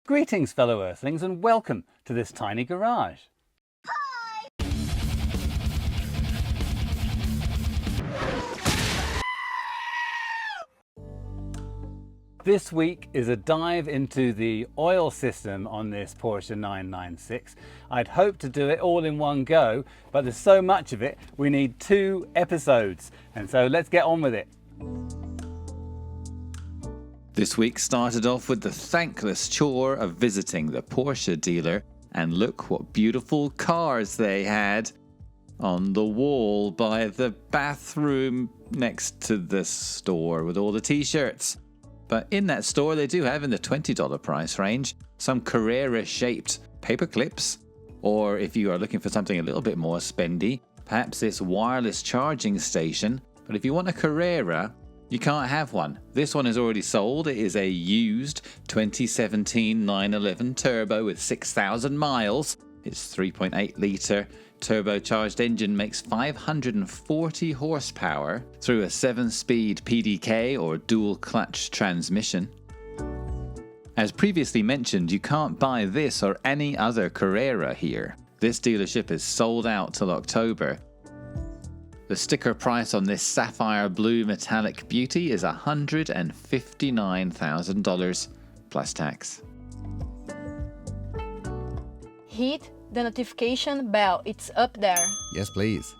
Greetings fellow Earthlings and welcome to this tiny garage. This week is a dive into the oil system on this Porsche 996. I'd hoped to do it all in one go, but there's so much of it, we need 2 episodes. And so let's get on with it. This week started off with the thankless chore of visiting the Porsche dealer, and look what beautiful cars they had on the wall by the bathroom next to the store with all the t-shirts. But in that store they do have, in the $20 price range, some Carrera shaped paper clips, or if you are looking for something a little bit more spendy, perhaps this wireless charging station. But if you want a Carrera, you can't have one. This one is already sold. It is a used 2017 911 Turbo with 6,000 miles. Its 3.8 litre turbocharged engine makes 540 horsepower through a 7-speed PDK or dual clutch transmission. As previously mentioned, you can't buy this or any other Carrera here. This dealership is sold out till October. The sticker price on this sapphire blue metallic beauty is $159,000 plus tax. Hit the notification bell, it's up there. Yes, please.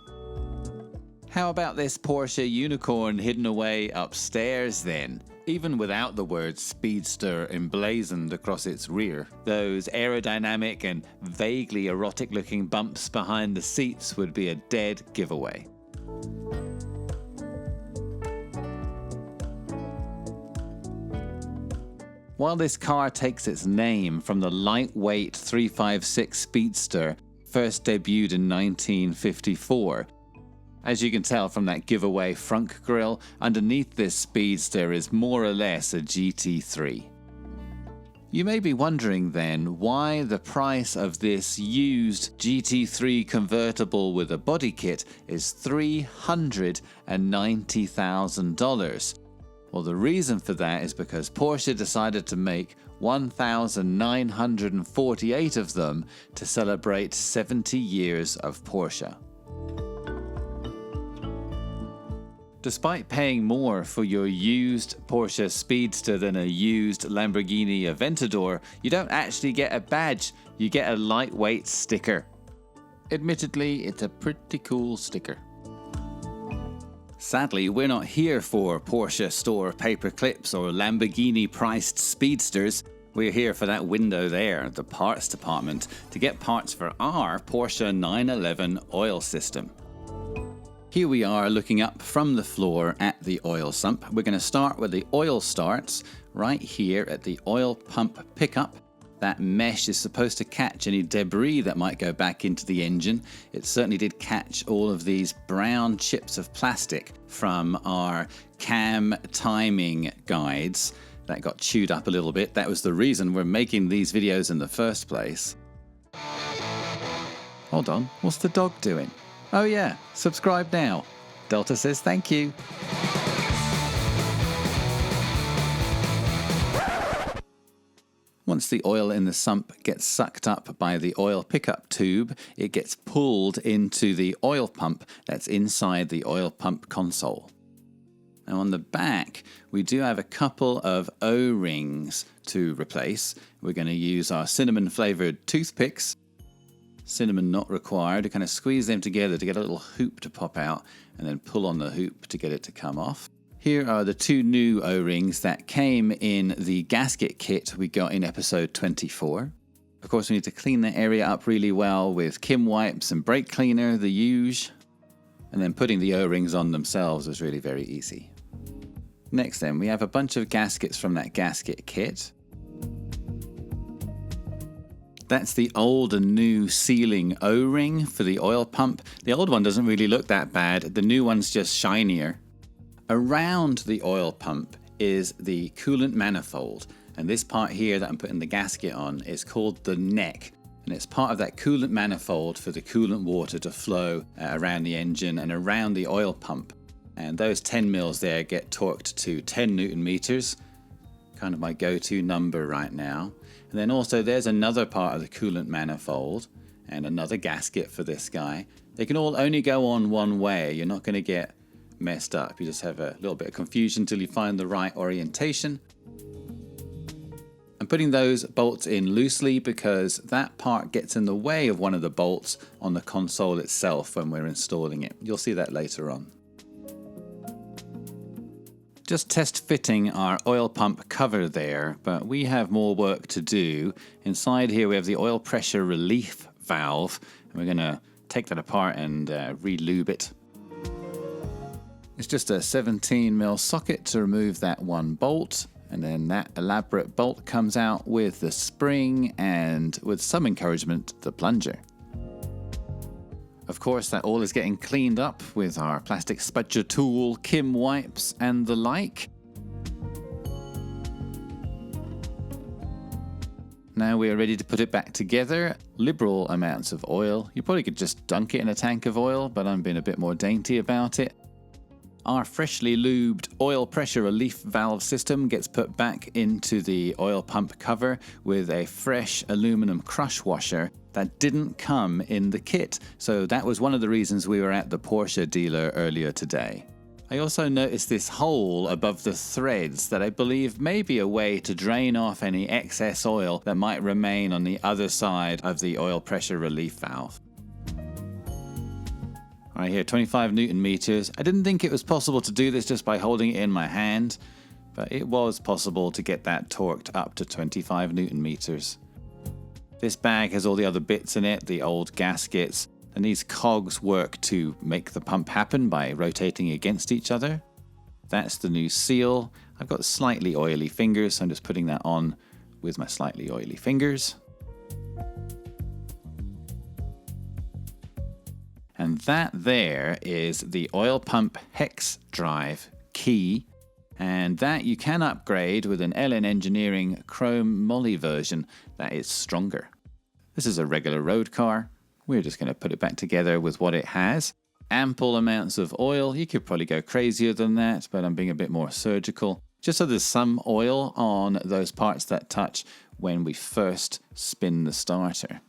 How about this Porsche unicorn hidden away upstairs then? Even without the word Speedster emblazoned across its rear, those aerodynamic and vaguely erotic looking bumps behind the seats would be a dead giveaway. While this car takes its name from the lightweight 356 Speedster, first debuted in 1954, as you can tell from that giveaway front grille, underneath this Speedster is more or less a GT3. You may be wondering then why the price of this used GT3 convertible with a body kit is $390,000. Well, the reason for that is because Porsche decided to make 1,948 of them to celebrate 70 years of Porsche. Despite paying more for your used Porsche Speedster than a used Lamborghini Aventador, you don't actually get a badge, you get a lightweight sticker. Admittedly, it's a pretty cool sticker. Sadly, we're not here for Porsche store paper clips or Lamborghini priced Speedsters. We're here for that window there, the parts department, to get parts for our Porsche 911 oil system. Here we are looking up from the floor at the oil sump. We're going to start with the oil starts right here at the oil pump pickup. That mesh is supposed to catch any debris that might go back into the engine. It certainly did catch all of these brown chips of plastic from our cam timing guides. That got chewed up a little bit. That was the reason we're making these videos in the first place. Hold on, what's the dog doing? Oh yeah, subscribe now. Delta says thank you. Once the oil in the sump gets sucked up by the oil pickup tube, it gets pulled into the oil pump that's inside the oil pump console. Now on the back, we do have a couple of O-rings to replace. We're going to use our cinnamon flavored toothpicks. Cinnamon not required. To kind of squeeze them together to get a little hoop to pop out and then pull on the hoop to get it to come off. Here are the 2 new O-rings that came in the gasket kit we got in episode 24. Of course, we need to clean the area up really well with Kim wipes and brake cleaner, the usual. And then putting the O-rings on themselves was really very easy. Next then, we have a bunch of gaskets from that gasket kit. That's the old and new sealing O-ring for the oil pump. The old one doesn't really look that bad. The new one's just shinier. Around the oil pump is the coolant manifold, and this part here that I'm putting the gasket on is called the neck, and it's part of that coolant manifold for the coolant water to flow around the engine and around the oil pump. And those 10 mils there get torqued to 10 Newton meters, kind of my go-to number right now. And then also there's another part of the coolant manifold and another gasket for this guy. They can all only go on one way. You're not going to get messed up. You just have a little bit of confusion until you find the right orientation. I'm putting those bolts in loosely because that part gets in the way of one of the bolts on the console itself when we're installing it. You'll see that later on. Just test fitting our oil pump cover there, but we have more work to do. Inside here we have the oil pressure relief valve, and we're going to take that apart and re-lube it. It's just a 17mm socket to remove that one bolt, and then that elaborate bolt comes out with the spring and, with some encouragement, the plunger. Of course, that all is getting cleaned up with our plastic spudger tool, Kim wipes and the like. Now we are ready to put it back together. Liberal amounts of oil. You probably could just dunk it in a tank of oil, but I'm being a bit more dainty about it. Our freshly lubed oil pressure relief valve system gets put back into the oil pump cover with a fresh aluminum crush washer that didn't come in the kit. So that was one of the reasons we were at the Porsche dealer earlier today. I also noticed this hole above the threads that I believe may be a way to drain off any excess oil that might remain on the other side of the oil pressure relief valve. Right here, 25 Newton meters. I didn't think it was possible to do this just by holding it in my hand, but it was possible to get that torqued up to 25 Newton meters. This bag has all the other bits in it, the old gaskets, and these cogs work to make the pump happen by rotating against each other. That's the new seal. I've got slightly oily fingers, so I'm just putting that on with my slightly oily fingers. And that there is the oil pump hex drive key, and that you can upgrade with an LN Engineering Chrome Moly version that is stronger. This is a regular road car. We're just going to put it back together with what it has. Ample amounts of oil. You could probably go crazier than that, but I'm being a bit more surgical. Just so there's some oil on those parts that touch when we first spin the starter.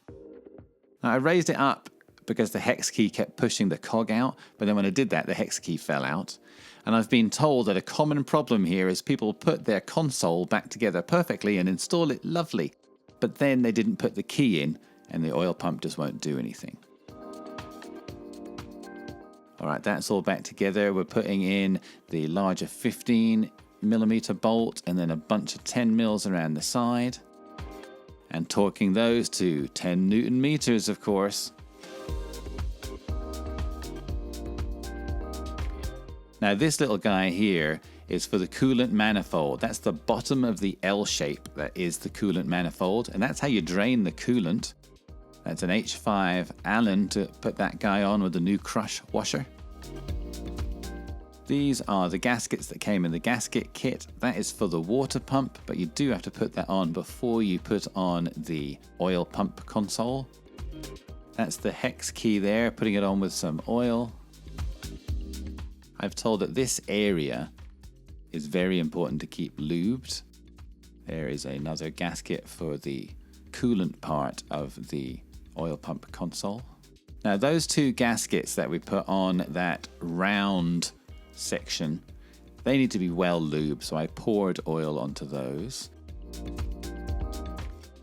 Now, I raised it up because the hex key kept pushing the cog out, but then when I did that, the hex key fell out. And I've been told that a common problem here is people put their console back together perfectly and install it lovely, but then they didn't put the key in, and the oil pump just won't do anything. All right, that's all back together. We're putting in the larger 15mm bolt and then a bunch of 10 mils around the side, and torquing those to 10 Newton meters, of course. Now this little guy here is for the coolant manifold. That's the bottom of the L shape that is the coolant manifold, and that's how you drain the coolant. That's an H5 Allen to put that guy on with the new crush washer. These are the gaskets that came in the gasket kit. That is for the water pump, but you do have to put that on before you put on the oil pump console. That's the hex key there, putting it on with some oil. I've told that this area is very important to keep lubed. There is another gasket for the coolant part of the oil pump console. Now those two gaskets that we put on that round section, they need to be well lubed, so I poured oil onto those.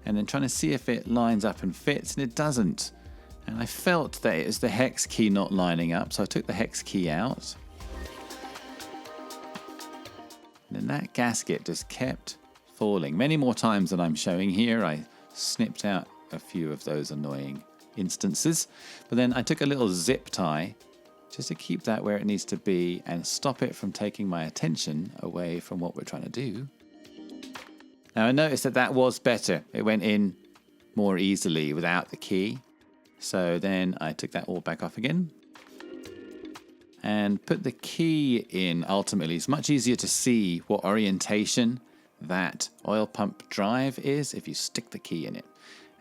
And then trying to see if it lines up and fits, and it doesn't. And I felt that it was the hex key not lining up, so I took the hex key out. And that gasket just kept falling many more times than I'm showing here. I snipped out a few of those annoying instances, but then I took a little zip tie just to keep that where it needs to be and stop it from taking my attention away from what we're trying to do. Now I noticed that that was better. It went in more easily without the key. So then I took that all back off again and put the key in. Ultimately, it's much easier to see what orientation that oil pump drive is if you stick the key in it.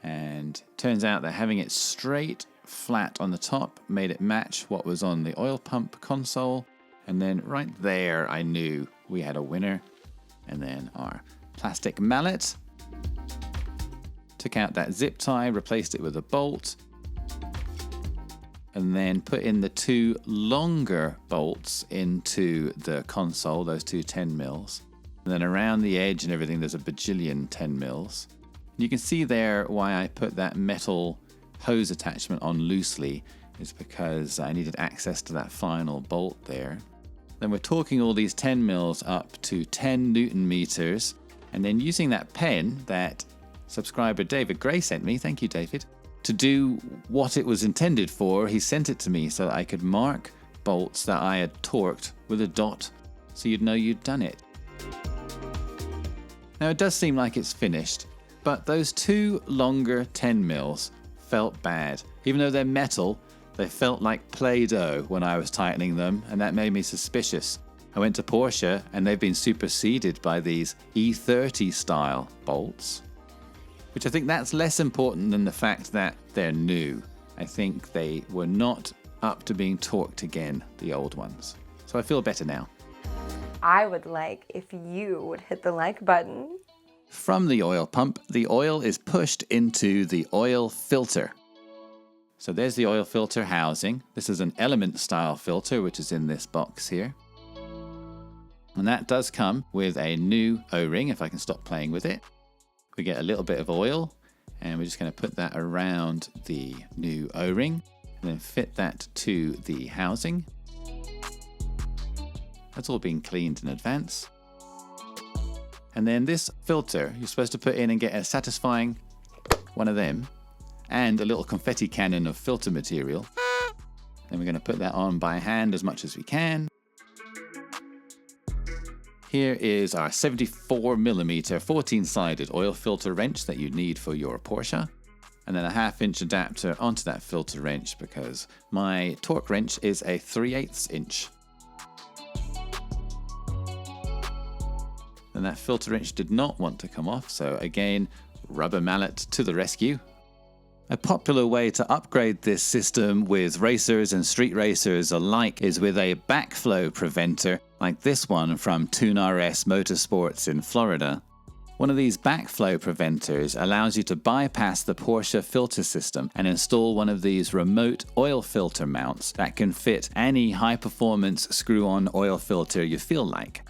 And turns out that having it straight flat on the top made it match what was on the oil pump console. And then right there, I knew we had a winner. And then our plastic mallet. Took out that zip tie, replaced it with a bolt, and then put in the 2 longer bolts into the console, those 2 10 mils. And then around the edge and everything, there's a bajillion 10 mils. You can see there why I put that metal hose attachment on loosely, is because I needed access to that final bolt there. Then we're torquing all these 10 mils up to 10 Newton meters, and then using that pen that subscriber David Gray sent me, thank you David, to do what it was intended for. He sent it to me so that I could mark bolts that I had torqued with a dot so you'd know you'd done it. Now it does seem like it's finished, but those 2 longer 10 mils felt bad. Even though they're metal, they felt like Play-Doh when I was tightening them, and that made me suspicious. I went to Porsche and they've been superseded by these E30 style bolts, which I think that's less important than the fact that they're new. I think they were not up to being torqued again, the old ones. So I feel better now. I would like if you would hit the like button. From the oil pump, the oil is pushed into the oil filter. So there's the oil filter housing. This is an element style filter, which is in this box here. And that does come with a new O-ring, if I can stop playing with it. We get a little bit of oil, and we're just going to put that around the new O-ring, and then fit that to the housing. That's all been cleaned in advance. And then this filter, you're supposed to put in and get a satisfying one of them, and a little confetti cannon of filter material. Then we're going to put that on by hand as much as we can. Here is our 74mm 14-sided oil filter wrench that you need for your Porsche. And then a 1/2-inch adapter onto that filter wrench because my torque wrench is a 3/8 inch. And that filter wrench did not want to come off, so again, rubber mallet to the rescue. A popular way to upgrade this system with racers and street racers alike is with a backflow preventer like this one from TuneRS Motorsports in Florida. One of these backflow preventers allows you to bypass the Porsche filter system and install one of these remote oil filter mounts that can fit any high-performance screw-on oil filter you feel like.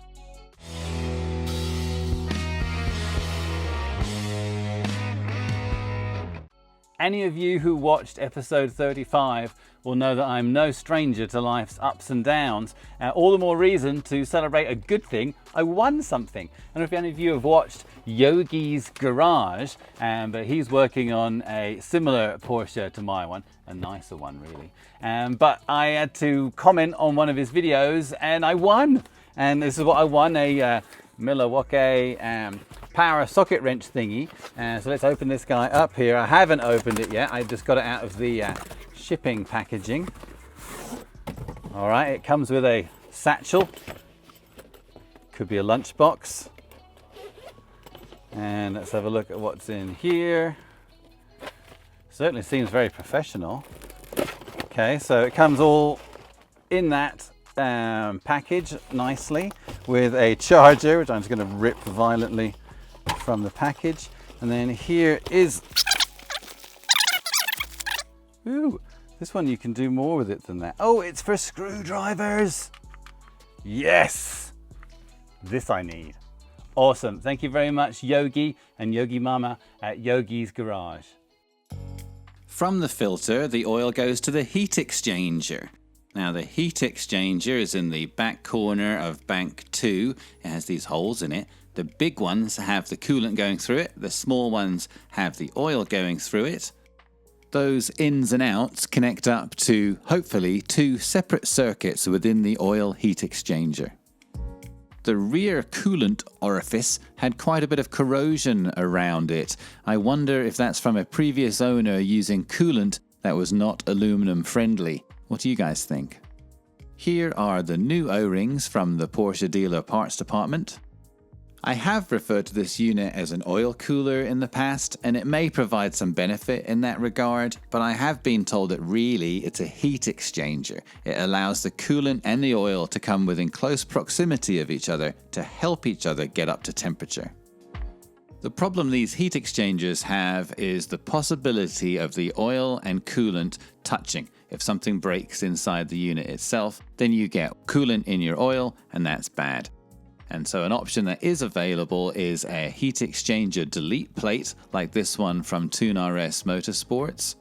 Any of you who watched episode 35 will know that I'm no stranger to life's ups and downs. All the more reason to celebrate a good thing. I won something. And if any of you have watched Yogi's Garage, but he's working on a similar Porsche to my one, a nicer one really. But I had to comment on one of his videos and I won. And this is what I won, a Milwaukee power socket wrench thingy. So let's open this guy up here. I haven't opened it yet. I just got it out of the shipping packaging. All right, it comes with a satchel. Could be a lunchbox. And let's have a look at what's in here. Certainly seems very professional. Okay, so it comes all in that package nicely with a charger, which I'm just going to rip violently from the package. And then here is, ooh, this one you can do more with it than that. Oh, it's for screwdrivers. Yes, this I need. Awesome. Thank you very much, Yogi and Yogi Mama at Yogi's Garage. From the filter, the oil goes to the heat exchanger. Now the heat exchanger is in the back corner of bank 2. It has these holes in it. The big ones have the coolant going through it. The small ones have the oil going through it. Those ins and outs connect up to, hopefully, 2 separate circuits within the oil heat exchanger. The rear coolant orifice had quite a bit of corrosion around it. I wonder if that's from a previous owner using coolant that was not aluminum friendly. What do you guys think? Here are the new O-rings from the Porsche dealer parts department. I have referred to this unit as an oil cooler in the past, and it may provide some benefit in that regard, but I have been told that really it's a heat exchanger. It allows the coolant and the oil to come within close proximity of each other to help each other get up to temperature. The problem these heat exchangers have is the possibility of the oil and coolant touching. If something breaks inside the unit itself, then you get coolant in your oil, and that's bad. And so an option that is available is a heat exchanger delete plate, like this one from TuneRS Motorsports.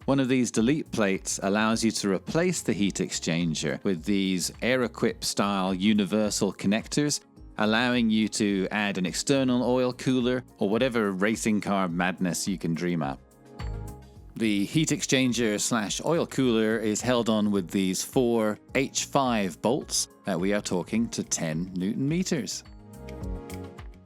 One of these delete plates allows you to replace the heat exchanger with these Air-Equip style universal connectors, allowing you to add an external oil cooler or whatever racing car madness you can dream up. The heat exchanger / oil cooler is held on with these 4 H5 bolts that we are talking to 10 Newton meters.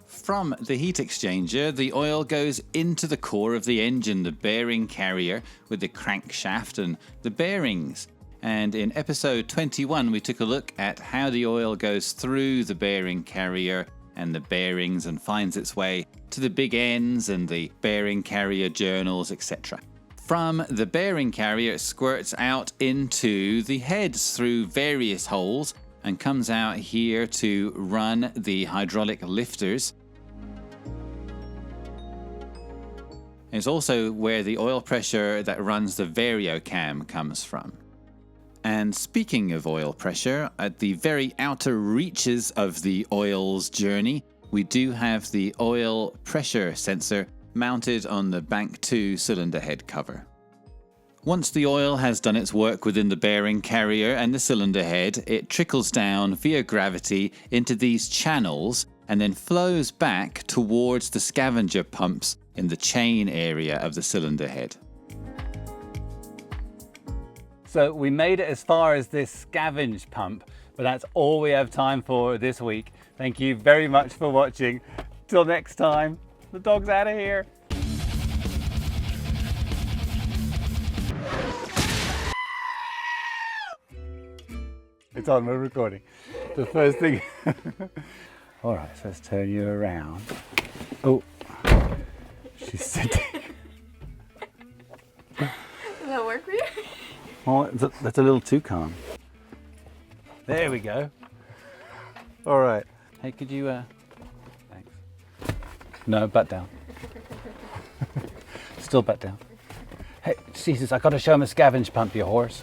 From the heat exchanger, the oil goes into the core of the engine, the bearing carrier with the crankshaft and the bearings. And in episode 21, we took a look at how the oil goes through the bearing carrier and the bearings and finds its way to the big ends and the bearing carrier journals, etc. From the bearing carrier, it squirts out into the heads through various holes and comes out here to run the hydraulic lifters. It's also where the oil pressure that runs the variocam comes from. And speaking of oil pressure, at the very outer reaches of the oil's journey, we do have the oil pressure sensor mounted on the Bank 2 cylinder head cover. Once the oil has done its work within the bearing carrier and the cylinder head, it trickles down via gravity into these channels and then flows back towards the scavenger pumps in the chain area of the cylinder head. So we made it as far as this scavenge pump, but that's all we have time for this week. Thank you very much for watching. Till next time, the dog's out of here. It's on, we're recording. The first thing. All right, so let's turn you around. Oh, she's sitting. Does that work for you? Oh, that's a little too calm. There we go. All right. Hey, could you, thanks. No, butt down. Still butt down. Hey, Jesus, I gotta show him a scavenge pump, you horse.